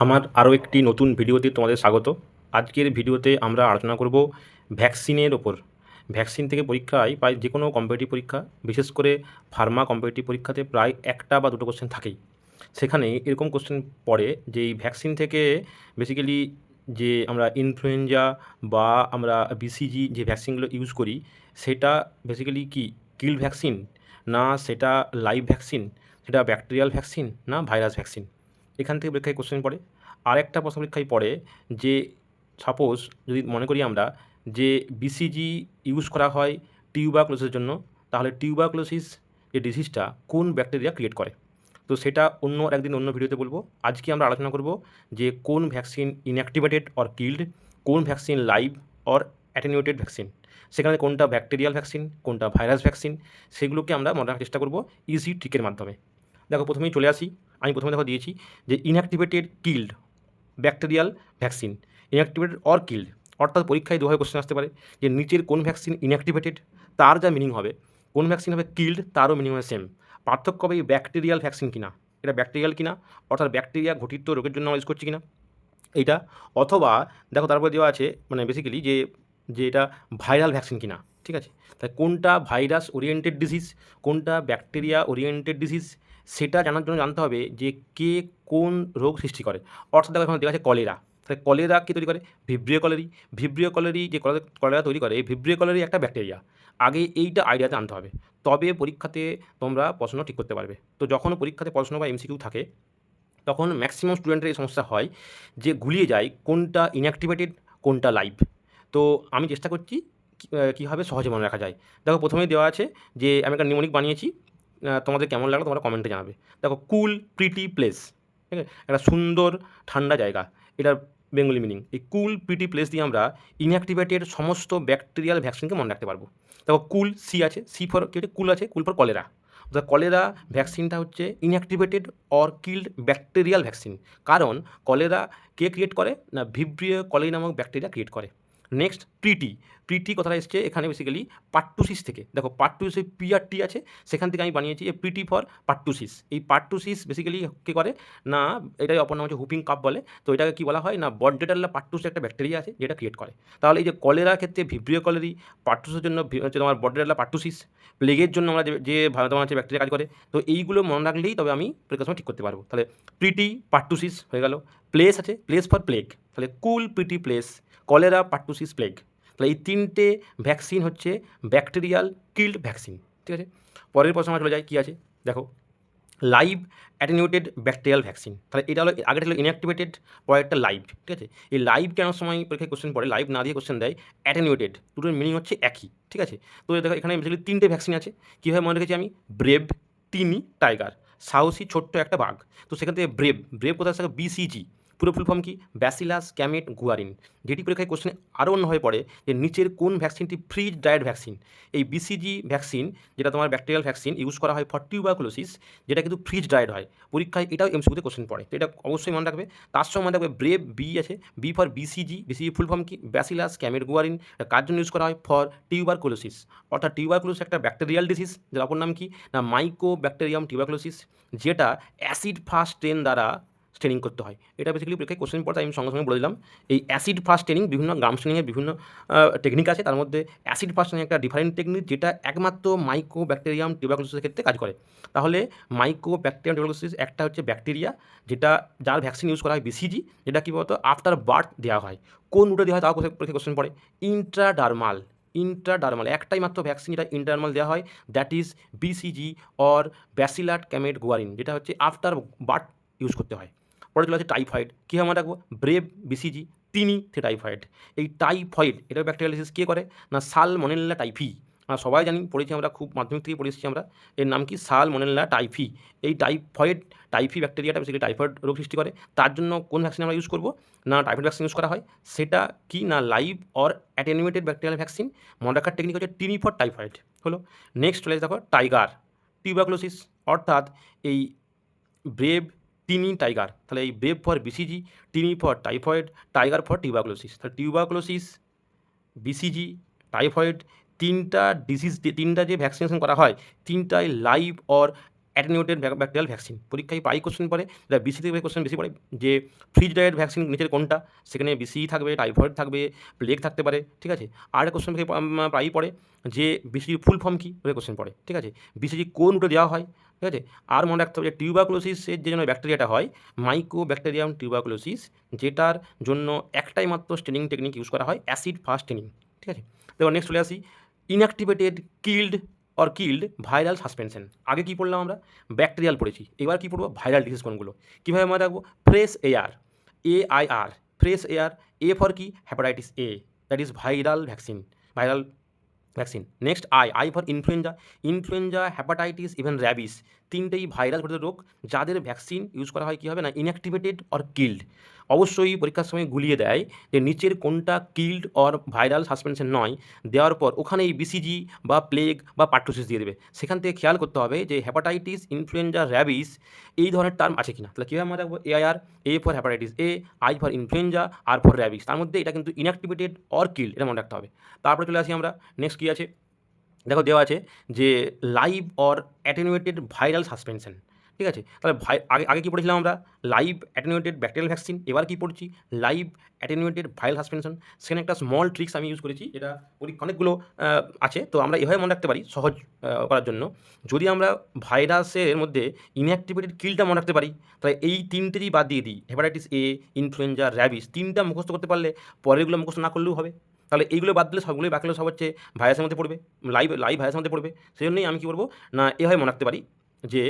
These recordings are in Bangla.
আমার আরও একটি নতুন ভিডিওতে তোমাদের স্বাগত। আজকের ভিডিওতে আমরা আলোচনা করব ভ্যাকসিনের ওপর। ভ্যাকসিন থেকে পরীক্ষায় প্রায় যে কোনো কম্পিটিটিভ পরীক্ষা, বিশেষ করে ফার্মা কম্পিটিটিভ পরীক্ষাতে প্রায় একটা বা দুটো কোশ্চেন থাকেই। সেখানে এরকম কোশ্চেন পড়ে যে এই ভ্যাকসিন থেকে বেসিক্যালি যে আমরা ইনফ্লুয়েঞ্জা বা আমরা বিসিজি যে ভ্যাকসিনগুলো ইউজ করি, সেটা বেসিক্যালি কি কিল ভ্যাকসিন, না সেটা লাইভ ভ্যাকসিন, সেটা ব্যাকটেরিয়াল ভ্যাকসিন, না ভাইরাস ভ্যাকসিন। এখান থেকে পরীক্ষায় কোশ্চেন পড়ে। আরেকটা প্রশ্ন পরীক্ষায় পড়ে যে সাপোজ যদি মনে করি আমরা যে বিসিজি ইউজ করা হয় টিউবারকুলোসিসের জন্য, তাহলে টিউবারকুলোসিস যে ডিজিজটা কোন ব্যাকটেরিয়া ক্রিয়েট করে। তো সেটা অন্য একদিন অন্য ভিডিওতে বলবো। আজকে আমরা আলোচনা করব যে কোন ভ্যাকসিন ইনঅ্যাক্টিভেটেড অর কিল্ড, কোন ভ্যাকসিন লাইভ অর অ্যাটেনিউটেড ভ্যাকসিন, সেখানে কোনটা ব্যাকটেরিয়াল ভ্যাকসিন, কোনটা ভাইরাস ভ্যাকসিন, সেগুলোকে আমরা মনে রাখার চেষ্টা করব ইজি ট্রিকের মাধ্যমে। দেখো প্রথমেই চলে আসি। আমি প্রথমে দেখো দিয়েছি যে inactivated killed bacterial vaccine, inactivated or killed, অর্থাৎ পরীক্ষায় দুভাবে কোশ্চেন আসতে পারে যে নিচের কোন ভ্যাকসিন ইনঅ্যাক্টিভেটেড তার যা মিনিং হবে, কোন ভ্যাকসিন হবে কিল্ড তারও মিনিং হবে সেম। পার্থক্য হবে এই ব্যাকটেরিয়াল ভ্যাকসিন কিনা, এটা ব্যাকটেরিয়াল কিনা, অর্থাৎ ব্যাকটেরিয়া ঘটিত রোগের জন্য আমরা ইউজ করছি কিনা এইটা, অথবা দেখো তারপরে দেওয়া আছে মানে বেসিক্যালি যে যে এটা ভাইরাল ভ্যাকসিন কিনা। ঠিক আছে, তাই কোনটা ভাইরাস ওরিয়েন্টেড ডিজিজ, কোনটা ব্যাকটেরিয়া ওরিয়েন্টেড ডিজিজ, সেটা জানার জন্য জানতে হবে যে কে কোন রোগ সৃষ্টি করে। অর্থাৎ দেখো এখানে দেওয়া আছে কলেরা, তাহলে কলেরা কী তৈরি করে, ভিব্রিও কলেরি। ভিব্রিও কলেরি যে কলেরা তৈরি করে, এই ভিব্রিও কলেরি একটা ব্যাকটেরিয়া। আগে এইটা আইডিয়াতে আনতে হবে, তবে পরীক্ষাতে তোমরা প্রশ্ন ঠিক করতে পারবে। তো যখন পরীক্ষাতে প্রশ্ন বা এমসিকিউ থাকে তখন ম্যাক্সিমাম স্টুডেন্টের এই সমস্যা হয় যে গুলিয়ে যায় কোনটা ইনঅ্যাক্টিভেটেড কোনটা লাইভ। তো আমি চেষ্টা করছি কীভাবে সহজে মনে রাখা যায়। দেখো প্রথমেই দেওয়া আছে যে আমি একটা নিউমোনিক বানিয়েছি, তোমাদের কেমন লাগলো তোমরা কমেন্টে জানাবে। দেখো কুল প্রিটি প্লেস, ঠিক আছে, একটা সুন্দর ঠান্ডা জায়গা, এটার বেঙ্গলি মিনিং। এই কুল প্রিটি প্লেস দিয়ে আমরা ইনঅ্যাক্টিভেটেড সমস্ত ব্যাকটেরিয়াল ভ্যাকসিনকে মনে রাখতে পারবো। দেখো কুল সি আছে, সি ফর কী কুল আছে, কুল ফর কলেরা। অর্থাৎ কলেরা ভ্যাকসিনটা হচ্ছে inactivated or killed bacterial vaccine, কারণ কলেরা কে ক্রিয়েট করে না ভিব্রিও কলেরি নামক ব্যাকটেরিয়া ক্রিয়েট করে। নেক্সট প্রিটি, প্রিটি কথাটা এসছে এখানে বেসিক্যালি পার্টুসিস থেকে। দেখো পার্টুসিস পিআরটি আছে, সেখান থেকে আমি বানিয়েছি এ প্রিটি ফর পার্টুসিস। এই পার্টুসিস বেসিক্যালি কী করে না, এটাই অপর নাম হচ্ছে হুপিং কাপ বলে। তো এটাকে কী বলা হয় না বর্ডেটাল্লা পার্টুস একটা ব্যাকটেরিয়া আছে যেটা ক্রিয়েট করে। তাহলে এই যে কলেরার ক্ষেত্রে ভিব্রিও কলেরি, পার্টুসের জন্য হচ্ছে তোমার বর্ডেটাল্লা পার্টুসিস, প্লেগের জন্য আমরা যে তোমার হচ্ছে ব্যাকটেরিয়া কাজ করে। তো এইগুলো মনে রাখলেই তবে আমি পরীক্ষার সময় ঠিক করতে পারবো। তাহলে প্রিটি পার্টুসিস হয়ে গেল, প্লেস আছে প্লেস ফর প্লেগ, তাহলে কুল pretty place, cholera pertussis plague. তাহলে এই তিনটে ভ্যাকসিন হচ্ছে ব্যাকটেরিয়াল কিল্ড ভ্যাকসিন। ঠিক আছে, পরের প্রশ্ন আমরা চলে যাই কী আছে। দেখো লাইভ অ্যাটেনিউটেড ব্যাকটেরিয়াল ভ্যাকসিন, তাহলে এটা হলো আগেটা হলো ইনঅ্যাক্টিভেটেড, পরেরটা লাইভ। ঠিক আছে, এই লাইভ কেন সময় পরীক্ষায় কোশ্চেন পড়ে লাইভ না দিয়ে কোশ্চেন দেয় অ্যাটেনিউটেড, দুটোর মিনিং হচ্ছে একই। ঠিক আছে, তো দেখো এখানে বেসিক্যালি তিনটে ভ্যাকসিন আছে। কীভাবে মনে রেখেছি আমি, ব্রেভ, টিনি, টাইগার, সাহসী ছোট্ট একটা বাঘ। তো সেখান থেকে ব্রেভ, ব্রেভ কোথায় থাকে বিসিজি, পুরো ফুল ফর্ম কি ব্যাসিলাস ক্যামেট গুয়ারিন। যেটি পরীক্ষায় কোশ্চেনে আরও অন্য হয়ে পড়ে যে নিচের কোন ভ্যাকসিনটি ফ্রিজ ডায়েট ভ্যাকসিন। এই বিসিজি ভ্যাকসিন যেটা তোমার ব্যাকটেরিয়াল ভ্যাকসিন ইউজ করা হয় ফর টিউবারকুলোসিস, যেটা কিন্তু ফ্রিজ ডায়েট হয়। পরীক্ষায় এটাও এমসিকিউতে কোশ্চেন পড়ে, তো এটা অবশ্যই মনে রাখবে। তার সঙ্গে মনে রাখবে ব্রেভ বি আছে, B for BCG, BCG full form কি ব্যাসিলাস ক্যামেট গুয়ারিন। কার জন্য ইউজ করা হয় ফর টিউবারকুলোসিস, অর্থাৎ টিউবারকুলোসিস একটা ব্যাকটেরিয়াল ডিজিজ, যার অপর নাম কি না মাইকো ব্যাকটেরিয়াম টিউবারকুলোসিস, যেটা অ্যাসিড ফাস্ট ট্রেন দ্বারা স্টেনিং করতে হয়। এটা বেসিক্যালি পরীক্ষায় কোশ্চেন পড়ে, আমি সঙ্গে সঙ্গে বলে দিলাম। এই অ্যাসিড ফাস্ট ট্রেনিং বিভিন্ন গ্রাম স্টেনিংয়ের বিভিন্ন টেকনিক আছে, তার মধ্যে অ্যাসিড ফাস্ট ট্রেনিং একটা ডিফারেন্ট টেকনিক যেটা একমাত্র মাইকো ব্যাকটেরিয়াম টিউবারকুলোসিসের ক্ষেত্রে কাজ করে। তাহলে মাইকো ব্যাকটেরিয়াম টিউবারকুলোসিস একটা হচ্ছে ব্যাকটেরিয়া যেটা যার ভ্যাকসিন ইউজ করা হয় বিসিজি, যেটা কী বলতো আফটার বার্থ দেওয়া হয়। কোন রুটে দেওয়া হয় তাও পরীক্ষায় কোশ্চেন পড়ে, ইন্ট্রাডার্মাল। ইন্ট্রাডার্মাল একটাই মাত্র ভ্যাকসিন যেটা ইন্টারমাল দেওয়া হয়, দ্যাট ইজ বিসিজি অর ব্যাসিলাট ক্যামেট গুয়ারিন, যেটা হচ্ছে আফটার বার্থ ইউজ করতে হয়। পরে চলে আছে টাইফয়েড, কী হয় আমরা রাখবো ব্রেভ বিসিজি, তিনি টাইফয়েড। এই টাইফয়েড এটা ব্যাকটেরিয়াল ডিজিজ কে করে না সালমোনেল্লা টাইফি। আমরা সবাই জানি, পড়েছি আমরা, খুব মাধ্যমিক থেকে পড়ে এসেছি আমরা, এর নাম কি সালমোনেল্লা টাইফি। এই টাইফি ব্যাকটেরিয়াটা বেসিক্যালি টাইফয়েড রোগ সৃষ্টি করে। তার জন্য কোন ভ্যাকসিন আমরা ইউজ করবো না টাইফয়েড ভ্যাকসিন ইউজ করা হয়, সেটা কি না live or attenuated bacterial vaccine. মনে রাখার টেকনিক হচ্ছে টিনি ফর টাইফয়েড হলো। নেক্সট চলে দেখো টাইগার টিউবারকুলোসিস, অর্থাৎ এই ব্রেভ টিনি টাইগার। তাহলে এই brave for BCG, tiny for typhoid, tiger for tuberculosis. তাহলে টিউবারকুলোসিস, বিসিজি, টাইফয়েড, তিনটা ডিজিজ, তিনটা যে ভ্যাকসিনেশন করা হয় তিনটাই লাইভ অর অ্যাটেনিউটেড ব্যাকটেরিয়াল ভ্যাকসিন। পরীক্ষায় প্রায় কোশ্চেন পড়ে, যেটা বিসি থেকে কোশ্চেন বেশি পড়ে, যে ফ্রিজ ডায়েট ভ্যাকসিন নিচের কোনটা, সেখানে বিসি থাকবে, টাইফয়েড থাকবে, প্লেগ থাকতে পারে, ঠিক আছে। আর একটা কোশ্চেন থেকে প্রায়ই পড়ে যে বিসিজির ফুল ফর্ম কী, ওই কোশ্চেন পড়ে, ঠিক আছে। বিসিজি কোন রুটে দেওয়া হয়, ঠিক আছে। আর মনে রাখতে হবে যে টিউবারকুলোসিসের যে জন্য ব্যাকটেরিয়াটা হয়, মাইকোব্যাকটেরিয়াম টিউবারকুলোসিস, যেটার জন্য একটাই মাত্র স্টেনিং টেকনিক ইউজ করা হয়, অ্যাসিড ফাস্ট স্টেনিং, ঠিক আছে। এবার নেক্সট চলে আসি, ইনঅ্যাক্টিভেটেড কিল্ড ভাইরাল সাসপেনশন। আগে কী পড়লাম আমরা, ব্যাকটেরিয়াল পড়েছি, এবার কী পড়বো, ভাইরাল ডিজিজ কোনগুলো, কীভাবে মনে রাখবো, fresh air, AIR, fresh air, A for কি, hepatitis A, that is viral vaccine. Next I for influenza, hepatitis, even rabies, তিনটেই ভাইরাস ঘটিত রোগ, যাদের ভ্যাকসিন ইউজ করা হয় কী হবে না, ইনঅ্যাক্টিভেটেড অর কিল্ড। অবশ্যই পরীক্ষার সময় গুলিয়ে দেয় যে নিচের কোনটা কিল্ড অর ভাইরাল সাসপেনশন নয়, দেওয়ার পর ওখানেই বিসিজি বা প্লেগ বা পার্টোসিস দিয়ে দেবে। সেখান থেকে খেয়াল করতে হবে যে হ্যাপাটাইটিস, ইনফ্লুয়েঞ্জা, র্যাবিস এই ধরনের টার্ম আছে কিনা। তাহলে কীভাবে মনে রাখবো, AIR, A for hepatitis A, I for influenza, R for rabies, তার মধ্যে এটা কিন্তু ইনঅ্যাক্টিভেটেড অর কিল্ড, এটা মনে রাখতে হবে। তারপরে চলে আসি আমরা, নেক্সট কী আছে, দেখো দেওয়া আছে যে live or attenuated viral suspension, ঠিক আছে। তাহলে আগে আগে কী পড়েছিলাম আমরা, লাইভ অ্যাটেনুয়েটেড ব্যাকটেরিয়াল ভ্যাকসিন, এবার কী পড়ছি, লাইভ অ্যাটেনুয়েটেড ভাইরাল সাসপেনশন। সেখানে একটা স্মল ট্রিক্স আমি ইউজ করেছি, এটা অনেকগুলো আছে, তো আমরা এভাবে মনে রাখতে পারি সহজ করার জন্য। যদি আমরা ভাইরাসের মধ্যে ইনঅ্যাক্টিভেটেড কিলটা মনে রাখতে পারি, তাহলে এই তিনটেরই বাদ দিয়ে দিই, হেপাটাইটিস এ, ইনফ্লুয়েঞ্জা, র্যাবিস, তিনটা মুখস্থ করতে পারলে পরেরগুলো মুখস্থ না করলেও হবে। তাহলে এইগুলো বাদ দিলে সবগুলোই বাকি সব হচ্ছে ভাইরাসের মধ্যে পড়বে, লাইভ ভাইরাসের মধ্যে পড়বে। সেই জন্যই আমি কী করবো না, এভাবে মনে রাখতে পারি যে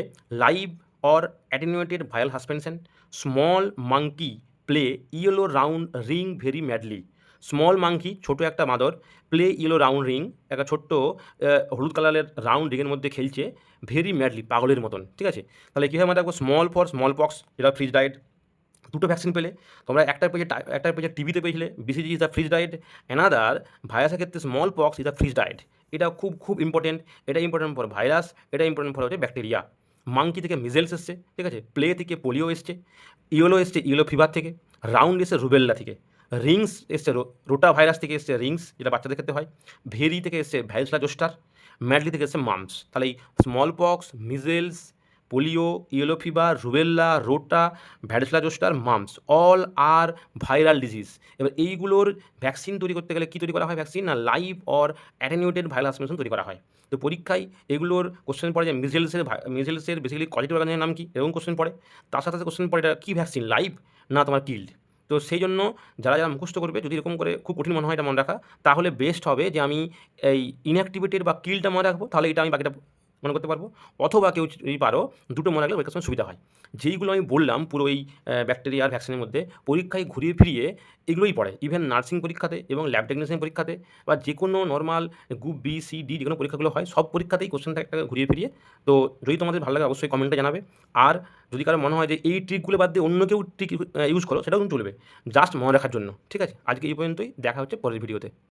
live or attenuated viral suspension, small monkey play yellow round ring very madly. Small monkey, ছোটো একটা মাদর, প্লে ইয়েলো রাউন্ড রিং, একটা ছোট্ট হলুদ কালারের রাউন্ড রিংয়ের মধ্যে খেলছে, ভেরি ম্যাডলি, পাগলের মতন, ঠিক আছে। তাহলে কীভাবে মনে রাখবো, স্মল ফর স্মল পক্স, যেটা ফ্রিজ ডায়েট, দুটো ভ্যাকসিন পেলে তোমরা, একটা পেজে টিভিতে পেয়েছিলে BCG is the fridge diet, another ভাইরাসের ক্ষেত্রে small pox is the fridge diet. এটা খুব ইম্পর্টেন্ট, এটা ইম্পর্টেন্ট ফর ভাইরাস, এটা ইম্পর্টেন্ট ফর হচ্ছে ব্যাকটেরিয়া। মাঙ্কি থেকে মিজেলস এসছে, ঠিক আছে, প্লে থেকে পোলিও এসছে, ইয়েলো এসছে ইয়েলো ফিভার থেকে, রাউন্ড এসছে রুবেল্লা থেকে, রিংস এসছে রোটা ভাইরাস থেকে এসছে রিংস, যেটা বাচ্চাদের ক্ষেত্রে হয়, ভেরি থেকে এসছে ভ্যারিসেলা জোস্টার, ম্যাডলি থেকে এসছে মাম্পস। তাহলে এই small pox, measles, polio, yellow fever, rubella, rota, varicella zoster, mumps, all are viral disease. এবার এইগুলোর ভ্যাকসিন তৈরি করতে গেলে কী তৈরি করা হয়, ভ্যাকসিন না, live or attenuated viral suspension তৈরি করা হয়। তো পরীক্ষায় এগুলোর কোশ্চেন পড়ে যে মিজেলসের বেসিক্যালি কজেটিভ অর্গানের নাম কী, এরকম কোশ্চেন পড়ে। তার সাথে সাথে কোশ্চেন পড়ে এটা কী ভ্যাকসিন, লাইভ না তোমার কিল্ড। তো সেই জন্য যারা মুখস্থ করবে, যদি এরকম করে খুব কঠিন মনে হয় এটা মনে রাখা, তাহলে বেস্ট হবে যে আমি এই ইনঅ্যাক্টিভেটেড বা কিলটা মনে রাখবো, তাহলে এটা আমি বাকিটা মনে করতে পারবো। অথবা কেউ যদি পারো দুটো মনে রাখলে পরীক্ষার সময় সুবিধা হয়। যেইগুলো আমি বললাম পুরো এই ব্যাকটেরিয়ার ভ্যাকসিনের মধ্যে, পরীক্ষায় ঘুরিয়ে ফিরিয়ে এগুলোই পড়ে, ইভেন নার্সিং পরীক্ষাতে এবং ল্যাব টেকনিশিয়ান পরীক্ষাতে, বা যে কোনো normal group B, C, D যে কোনো পরীক্ষাগুলো হয়, সব পরীক্ষাতেই কোশ্চেন থাকে একটা ঘুরিয়ে ফিরিয়ে। তো যদি তোমাদের ভালো লাগে অবশ্যই কমেন্টে জানাবে। আর যদি কারো মনে হয় যে এই ট্রিকগুলো বাদ দিয়ে অন্য কেউ ট্রিক ইউজ করো, সেটাও কিন্তু চলবে, জাস্ট মনে রাখার জন্য, ঠিক আছে। আজকে এই পর্যন্তই, দেখা হচ্ছে পরের ভিডিওতে।